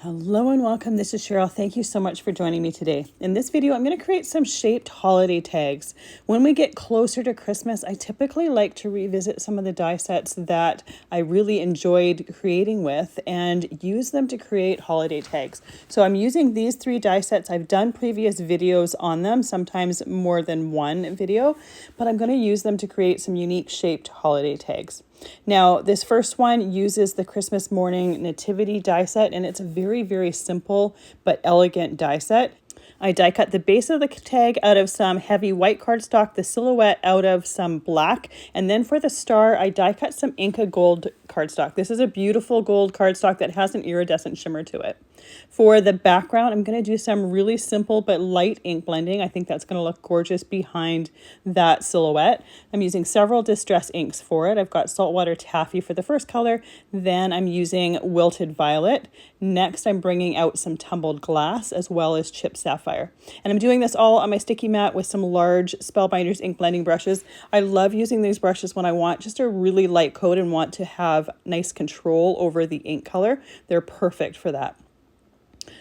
Hello and welcome. This is Cheryl. Thank you so much for joining me today. In this video, I'm going to create some shaped holiday tags. When we get closer to Christmas, I typically like to revisit some of the die sets that I really enjoyed creating with and use them to create holiday tags. So I'm using these three die sets. I've done previous videos on them, sometimes more than one video, but I'm going to use them to create some unique shaped holiday tags. Now, this first one uses the Christmas morning Nativity die set, and it's a very simple but elegant die set. I die cut the base of the tag out of some heavy white cardstock, the silhouette out of some black, and then for the star, I die cut some Inka gold cardstock. This is a beautiful gold cardstock that has an iridescent shimmer to it. For the background, I'm going to do some really simple but light ink blending. I think that's going to look gorgeous behind that silhouette. I'm using several distress inks for it. I've got Saltwater Taffy for the first color. Then I'm using Wilted Violet. Next, I'm bringing out some Tumbled Glass as well as Chipped Sapphire. And I'm doing this all on my sticky mat with some large Spellbinders ink blending brushes. I love using these brushes when I want just a really light coat and want to have nice control over the ink color. They're perfect for that.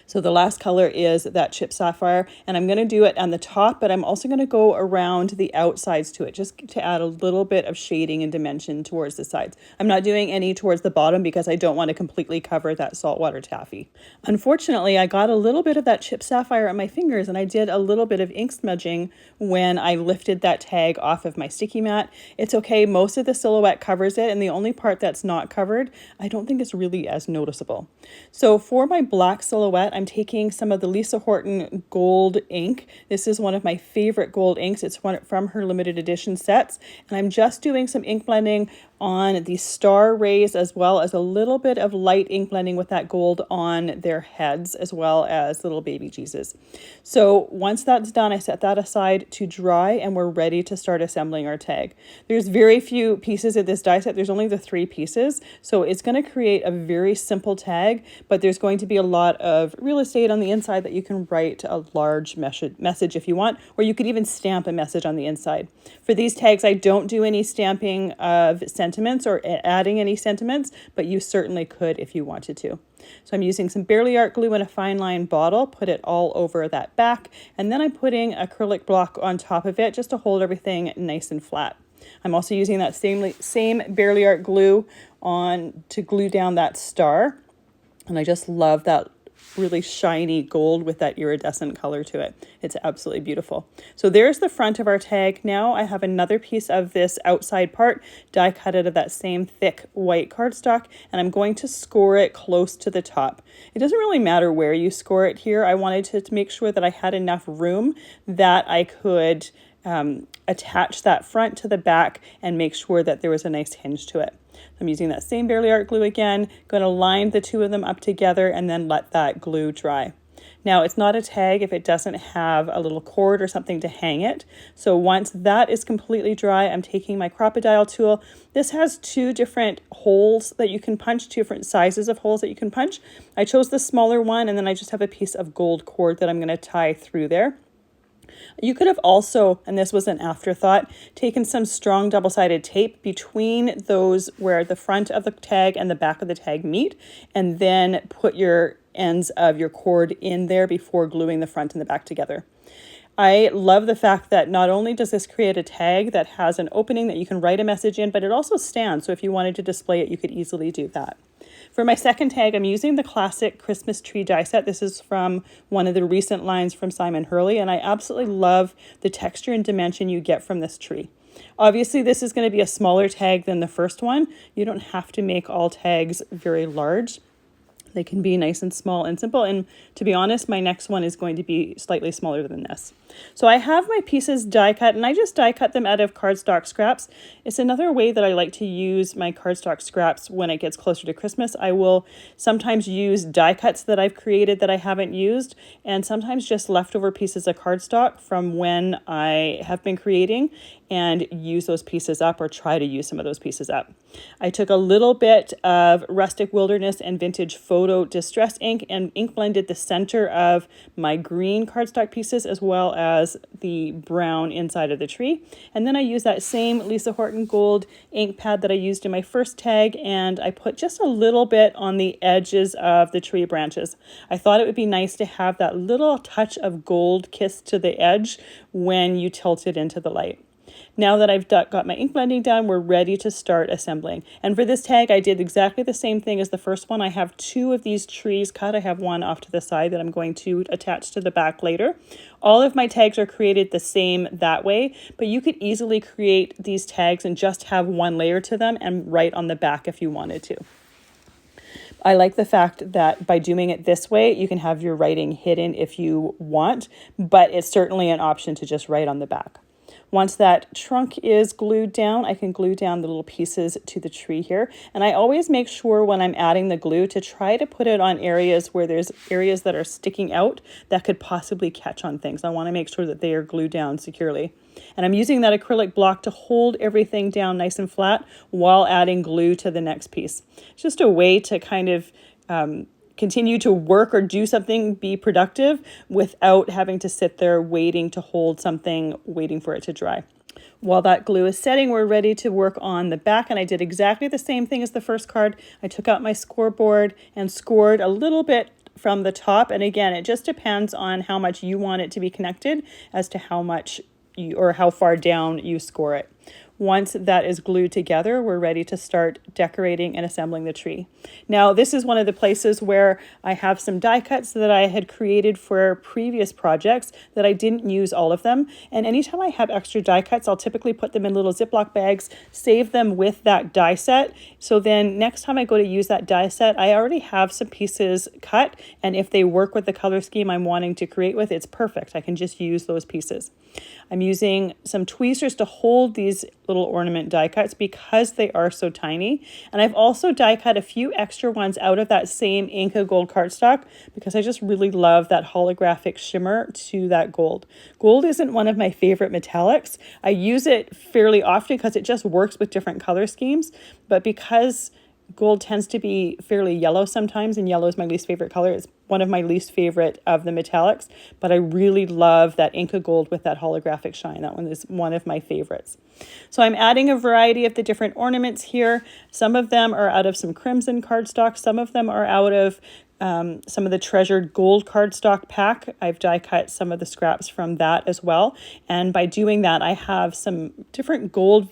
So the last color is that Chipped Sapphire, and I'm going to do it on the top, but I'm also going to go around the outsides to it just to add a little bit of shading and dimension towards the sides. I'm not doing any towards the bottom because I don't want to completely cover that Saltwater Taffy. Unfortunately, I got a little bit of that Chipped Sapphire on my fingers, and I did a little bit of ink smudging when I lifted that tag off of my sticky mat. It's okay, most of the silhouette covers it, and the only part that's not covered, I don't think it's really as noticeable. So for my black silhouette, I'm taking some of the Lisa Horton gold ink. This is one of my favorite gold inks. It's one from her limited edition sets. And I'm just doing some ink blending on the star rays as well as a little bit of light ink blending with that gold on their heads as well as little baby Jesus. So once that's done, I set that aside to dry and we're ready to start assembling our tag. There's very few pieces of this die set. There's only the 3 pieces. So it's going to create a very simple tag, but there's going to be a lot of real estate on the inside that you can write a large message if you want, or you could even stamp a message on the inside. For these tags, I don't do any stamping of sentiments or adding any sentiments, but you certainly could if you wanted to. So I'm using some Barely Art glue in a fine line bottle, put it all over that back, and then I'm putting acrylic block on top of it just to hold everything nice and flat. I'm also using that same Barely Art glue on to glue down that star, and I just love that really shiny gold with that iridescent color to it. It's absolutely beautiful. So there's the front of our tag. Now I have another piece of this outside part die cut out of that same thick white cardstock, and I'm going to score it close to the top. It doesn't really matter where you score it here. I wanted to make sure that I had enough room that I could attach that front to the back and make sure that there was a nice hinge to it. I'm using that same Barely Art glue again, going to line the two of them up together and then let that glue dry. Now, it's not a tag if it doesn't have a little cord or something to hang it. So once that is completely dry, I'm taking my Crop-A-Dile tool. This has 2 different holes that you can punch, 2 different sizes of holes that you can punch. I chose the smaller one, and then I just have a piece of gold cord that I'm going to tie through there. You could have also, and this was an afterthought, taken some strong double-sided tape between those where the front of the tag and the back of the tag meet, and then put your ends of your cord in there before gluing the front and the back together. I love the fact that not only does this create a tag that has an opening that you can write a message in, but it also stands. So if you wanted to display it, you could easily do that. For my second tag, I'm using the classic Christmas tree die set. This is from one of the recent lines from Simon Hurley, and I absolutely love the texture and dimension you get from this tree. Obviously, this is going to be a smaller tag than the first one. You don't have to make all tags very large. They can be nice and small and simple. And to be honest, my next one is going to be slightly smaller than this. So I have my pieces die cut, and I just die cut them out of cardstock scraps. It's another way that I like to use my cardstock scraps when it gets closer to Christmas. I will sometimes use die cuts that I've created that I haven't used, and sometimes just leftover pieces of cardstock from when I have been creating. and use those pieces up, or try to use some of those pieces up. I took a little bit of Rustic Wilderness and Vintage Photo Distress ink and ink blended the center of my green cardstock pieces as well as the brown inside of the tree. And then I used that same Lisa Horton Gold ink pad that I used in my first tag, and I put just a little bit on the edges of the tree branches. I thought it would be nice to have that little touch of gold kiss to the edge when you tilt it into the light. Now that I've got my ink blending done, we're ready to start assembling. And for this tag, I did exactly the same thing as the first one. I have 2 of these trees cut. I have one off to the side that I'm going to attach to the back later. All of my tags are created the same that way, but you could easily create these tags and just have one layer to them and write on the back if you wanted to. I like the fact that by doing it this way, you can have your writing hidden if you want, but it's certainly an option to just write on the back. Once that trunk is glued down, I can glue down the little pieces to the tree here. And I always make sure when I'm adding the glue to try to put it on areas where there's areas that are sticking out that could possibly catch on things. I want to make sure that they are glued down securely. And I'm using that acrylic block to hold everything down nice and flat while adding glue to the next piece. It's just a way to kind of continue to work or do something, be productive, without having to sit there waiting to hold something, waiting for it to dry. While that glue is setting, we're ready to work on the back, and I did exactly the same thing as the first card. I took out my scoreboard and scored a little bit from the top, and again, it just depends on how much you want it to be connected as to how much or how far down you score it. Once that is glued together, we're ready to start decorating and assembling the tree. Now, this is one of the places where I have some die cuts that I had created for previous projects that I didn't use all of them. And anytime I have extra die cuts, I'll typically put them in little Ziploc bags, save them with that die set. So then next time I go to use that die set, I already have some pieces cut. And if they work with the color scheme I'm wanting to create with, it's perfect. I can just use those pieces. I'm using some tweezers to hold these little ornament die cuts because they are so tiny. And I've also die cut a few extra ones out of that same Inka gold cardstock because I just really love that holographic shimmer to that gold. Gold isn't one of my favorite metallics. I use it fairly often because it just works with different color schemes, but because gold tends to be fairly yellow sometimes, and yellow is my least favorite color. It's one of my least favorite of the metallics, but I really love that Inka gold with that holographic shine. That one is one of my favorites. So I'm adding a variety of the different ornaments here. Some of them are out of some crimson cardstock. Some of them are out of some of the treasured gold cardstock pack. I've die cut some of the scraps from that as well. And by doing that, I have some different gold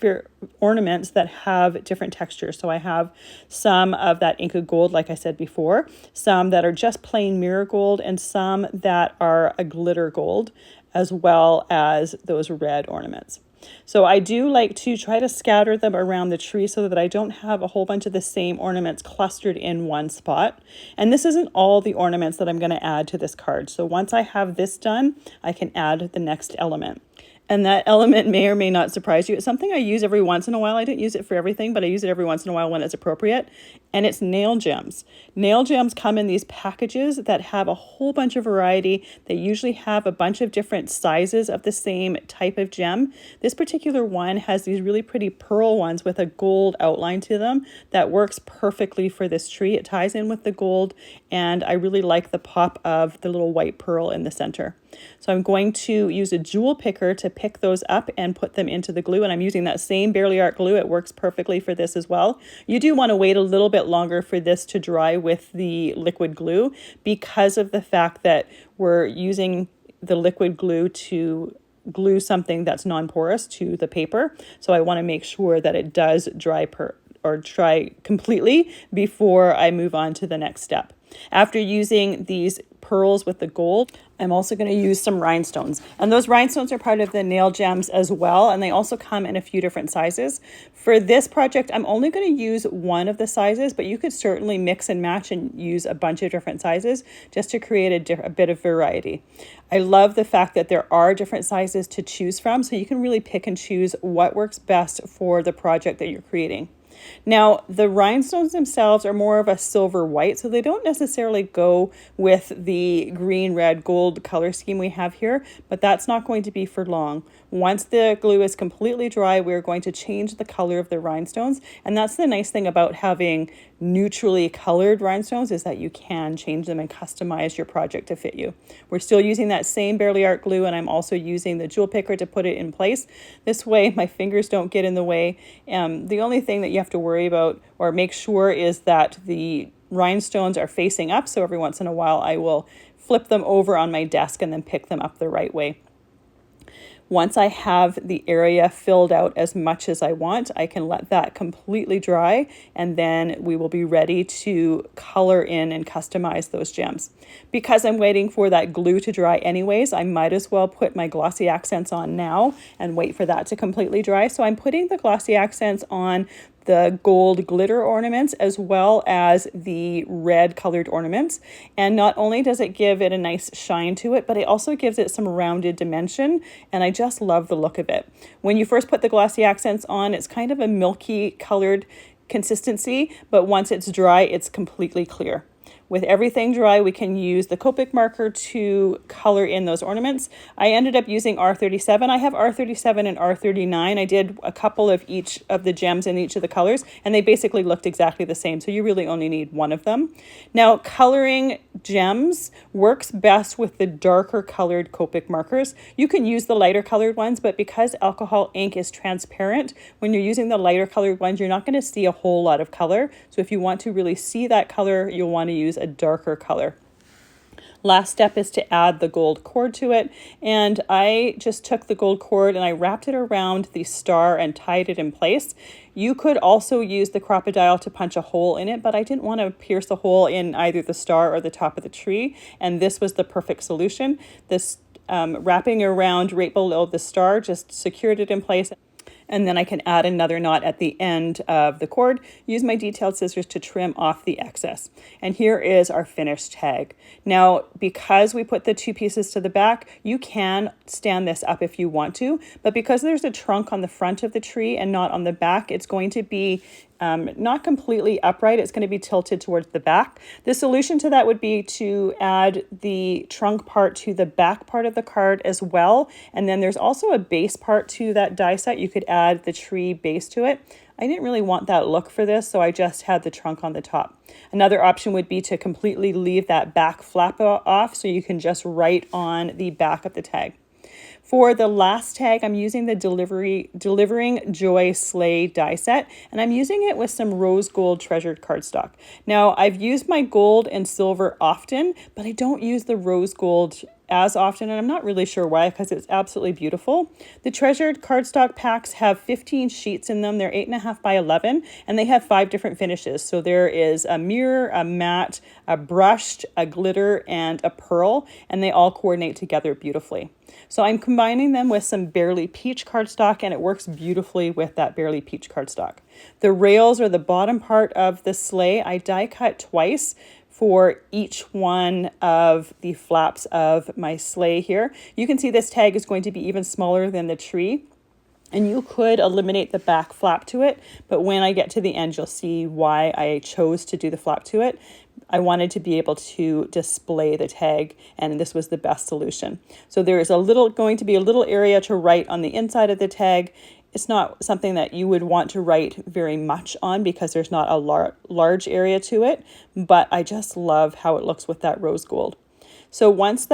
ornaments that have different textures. So I have some of that Inka gold, like I said before, some that are just plain mirror gold, and some that are a glitter gold, as well as those red ornaments. So I do like to try to scatter them around the tree so that I don't have a whole bunch of the same ornaments clustered in one spot. And this isn't all the ornaments that I'm going to add to this card. So once I have this done, I can add the next element. And that element may or may not surprise you. It's something I use every once in a while. I don't use it for everything, but I use it every once in a while when it's appropriate. And it's nail gems. Nail gems come in these packages that have a whole bunch of variety. They usually have a bunch of different sizes of the same type of gem. This particular one has these really pretty pearl ones with a gold outline to them that works perfectly for this tree. It ties in with the gold, and I really like the pop of the little white pearl in the center. So I'm going to use a jewel picker to pick those up and put them into the glue. And I'm using that same Barely Art glue. It works perfectly for this as well. You do want to wait a little bit longer for this to dry with the liquid glue because of the fact that we're using the liquid glue to glue something that's non-porous to the paper. So I want to make sure that it does dry completely before I move on to the next step. After using these pearls with the gold, I'm also going to use some rhinestones. And those rhinestones are part of the nail gems as well, and they also come in a few different sizes. For this project, I'm only going to use one of the sizes, but you could certainly mix and match and use a bunch of different sizes just to create a bit of variety. I love the fact that there are different sizes to choose from, so you can really pick and choose what works best for the project that you're creating. Now, the rhinestones themselves are more of a silver white, so they don't necessarily go with the green, red, gold color scheme we have here, but that's not going to be for long. Once the glue is completely dry, we're going to change the color of the rhinestones, and that's the nice thing about having neutrally colored rhinestones, is that you can change them and customize your project to fit you. We're still using that same Bearly Art glue, and I'm also using the jewel picker to put it in place. This way my fingers don't get in the way. The only thing that you have to worry about or make sure is that the rhinestones are facing up, so every once in a while I will flip them over on my desk and then pick them up the right way. Once I have the area filled out as much as I want, I can let that completely dry, and then we will be ready to color in and customize those gems. Because I'm waiting for that glue to dry anyways, I might as well put my glossy accents on now and wait for that to completely dry. So I'm putting the glossy accents on the gold glitter ornaments as well as the red colored ornaments. And not only does it give it a nice shine to it, but it also gives it some rounded dimension, and I just love the look of it. When you first put the glossy accents on, it's kind of a milky colored consistency, but once it's dry, it's completely clear. With everything dry, we can use the Copic marker to color in those ornaments. I ended up using R37. I have R37 and R39. I did a couple of each of the gems in each of the colors, and they basically looked exactly the same, so you really only need one of them. Now, coloring gems works best with the darker colored Copic markers. You can use the lighter colored ones, but because alcohol ink is transparent, when you're using the lighter colored ones, you're not going to see a whole lot of color. So if you want to really see that color, you'll want to use a darker color. Last step is to add the gold cord to it, and I just took the gold cord and I wrapped it around the star and tied it in place. You could also use the crocodile to punch a hole in it, but I didn't want to pierce a hole in either the star or the top of the tree, and this was the perfect solution. This wrapping around right below the star just secured it in place. And then I can add another knot at the end of the cord, use my detailed scissors to trim off the excess. And here is our finished tag. Now, because we put the two pieces to the back, you can stand this up if you want to, but because there's a trunk on the front of the tree and not on the back, it's going to be not completely upright. It's going to be tilted towards the back. The solution to that would be to add the trunk part to the back part of the card as well. And then there's also a base part to that die set. You could add the tree base to it. I didn't really want that look for this, so I just had the trunk on the top. Another option would be to completely leave that back flap off so you can just write on the back of the tag. For the last tag, I'm using the Delivering Joy Sleigh die set, and I'm using it with some rose gold treasured cardstock. Now, I've used my gold and silver often, but I don't use the rose gold as often, and I'm not really sure why, because it's absolutely beautiful. The treasured cardstock packs have 15 sheets in them. They're 8.5 by 11, and they have 5 different finishes. So there is a mirror, a matte, a brushed, a glitter, and a pearl, and they all coordinate together beautifully. So I'm combining them with some Bearly Peach cardstock, and it works beautifully with that Bearly Peach cardstock. The rails, or the bottom part of the sleigh, I die cut twice for each one of the flaps of my sleigh here. You can see this tag is going to be even smaller than the tree, and you could eliminate the back flap to it, but when I get to the end, you'll see why I chose to do the flap to it. I wanted to be able to display the tag, and this was the best solution. So there is going to be a little area to write on the inside of the tag. It's not something that you would want to write very much on because there's not a large area to it, but I just love how it looks with that rose gold. So once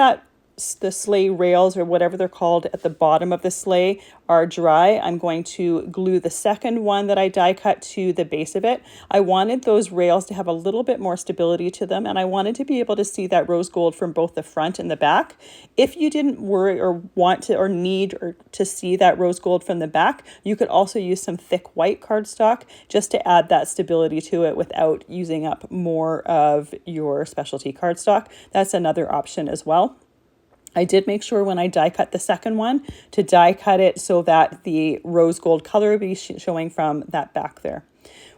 the sleigh rails, or whatever they're called, at the bottom of the sleigh are dry, I'm going to glue the second one that I die cut to the base of it. I wanted those rails to have a little bit more stability to them, and I wanted to be able to see that rose gold from both the front and the back. If you didn't worry or want to or need to see that rose gold from the back, you could also use some thick white cardstock just to add that stability to it without using up more of your specialty cardstock. That's another option as well. I did make sure when I die cut the second one to die cut it so that the rose gold color would be showing from that back there.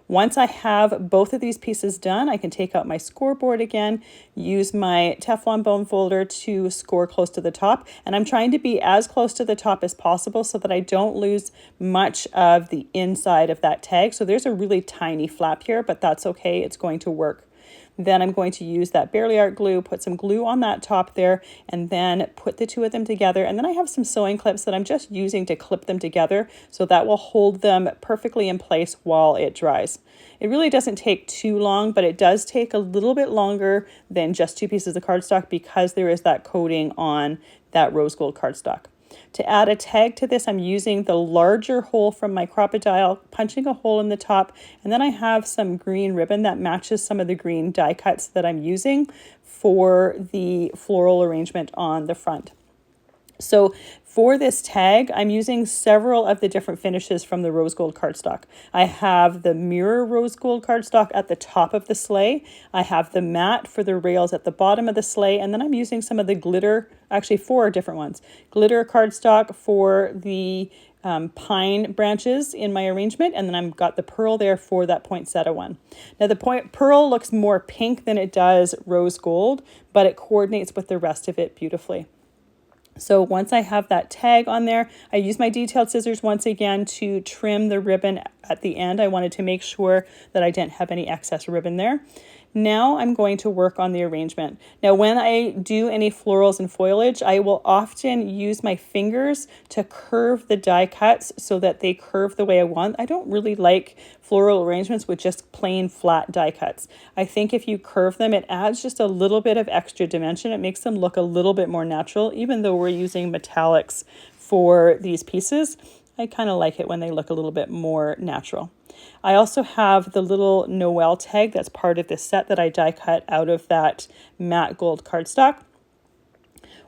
Once I have both of these pieces done, I can take out my scoreboard again, use my Teflon bone folder to score close to the top. And I'm trying to be as close to the top as possible so that I don't lose much of the inside of that tag. So there's a really tiny flap here, but that's okay. It's going to work. Then I'm going to use that Barely Art glue, put some glue on that top there, and then put the two of them together. And then I have some sewing clips that I'm just using to clip them together, so that will hold them perfectly in place while it dries. It really doesn't take too long, but it does take a little bit longer than just 2 pieces of cardstock because there is that coating on that rose gold cardstock. To add a tag to this, I'm using the larger hole from my Crop-A-Dile, punching a hole in the top, and then I have some green ribbon that matches some of the green die cuts that I'm using for the floral arrangement on the front. So for this tag, I'm using several of the different finishes from the rose gold cardstock. I have the mirror rose gold cardstock at the top of the sleigh. I have the matte for the rails at the bottom of the sleigh. And then I'm using some of the glitter, actually 4 different ones. Glitter cardstock for the pine branches in my arrangement. And then I've got the pearl there for that poinsettia one. Now the pearl looks more pink than it does rose gold, but it coordinates with the rest of it beautifully. So once I have that tag on there, I use my detailed scissors once again to trim the ribbon at the end. I wanted to make sure that I didn't have any excess ribbon there. Now I'm going to work on the arrangement. Now when I do any florals and foliage, I will often use my fingers to curve the die cuts so that they curve the way I want. I don't really like floral arrangements with just plain flat die cuts. I think if you curve them, it adds just a little bit of extra dimension. It makes them look a little bit more natural, even though we're using metallics for these pieces. I kind of like it when they look a little bit more natural. I also have the little Noel tag that's part of this set that I die cut out of that matte gold cardstock.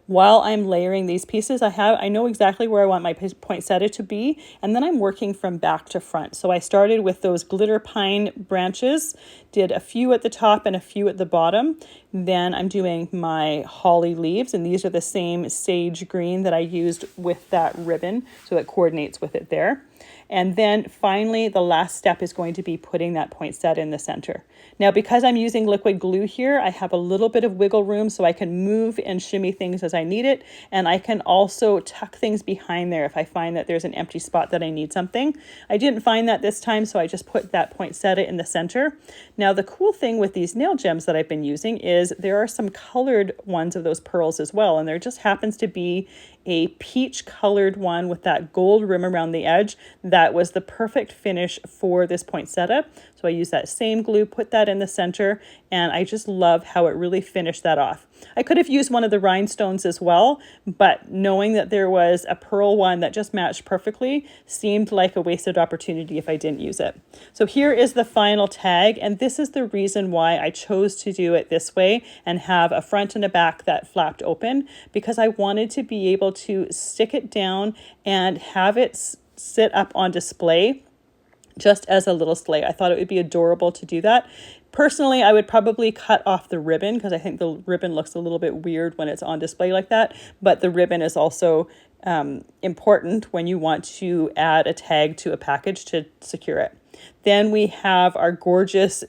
While I'm layering these pieces, I know exactly where I want my poinsettia to be, and then I'm working from back to front. So I started with those glitter pine branches, did a few at the top and a few at the bottom. Then I'm doing my holly leaves, and these are the same sage green that I used with that ribbon, so it coordinates with it there. And then finally, the last step is going to be putting that poinsettia in the center. Now, because I'm using liquid glue here, I have a little bit of wiggle room so I can move and shimmy things as I need it. And I can also tuck things behind there if I find that there's an empty spot that I need something. I didn't find that this time, so I just put that poinsettia in the center. Now, the cool thing with these nail gems that I've been using is there are some colored ones of those pearls as well. And there just happens to be a peach colored one with that gold rim around the edge. That was the perfect finish for this poinsettia. So I used that same glue, put that in the center, and I just love how it really finished that off. I could have used one of the rhinestones as well, but knowing that there was a pearl one that just matched perfectly seemed like a wasted opportunity if I didn't use it. So here is the final tag, and this is the reason why I chose to do it this way and have a front and a back that flapped open, because I wanted to be able to stick it down and have it sit up on display just as a little sleigh. I thought it would be adorable to do that. Personally, I would probably cut off the ribbon because I think the ribbon looks a little bit weird when it's on display like that. But the ribbon is also important when you want to add a tag to a package to secure it. Then we have our gorgeous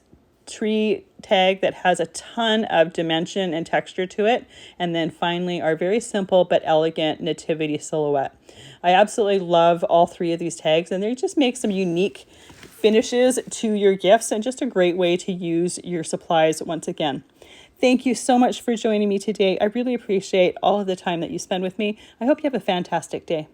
tree tag that has a ton of dimension and texture to it. And then finally, our very simple but elegant nativity silhouette. I absolutely love all 3 of these tags, and they just make some unique finishes to your gifts and just a great way to use your supplies once again. Thank you so much for joining me today. I really appreciate all of the time that you spend with me. I hope you have a fantastic day.